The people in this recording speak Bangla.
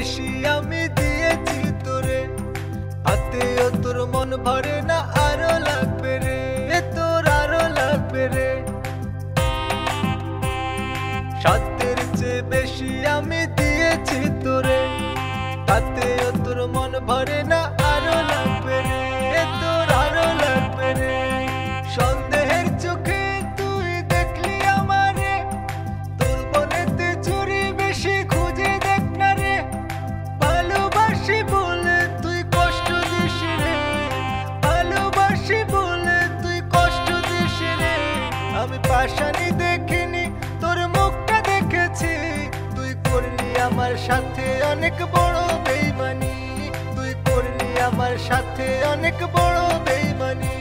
বেশি আমি দিয়েছি তোরে, তাতেও তোর মন ভরে না, আরো লাগবে রে, তোর আরো লাগবে রে। সাধ্যের চেয়ে বেশি আমি দিয়েছি তোরে, তাতেও তোর মন ভরে না, আরো লাগবে রে, তোর আরো লাগবে রে। সন্দেহের চোখে তুই দেখলি আমারে, তোর মনেতে চুরি বেশি খুঁজে দেখ না রে। ভালোবাসি বলে তুই কষ্ট দিস রে, ভালোবাসি বলে তুই কষ্ট দিস রে। আমি পাশানি দেখিনি, তোর মুখটা দেখেছি, তুই করলি আমার সাথে অনেক বড় বেইমানি, তুই করলি আমার সাথে অনেক বড় বেইমানি।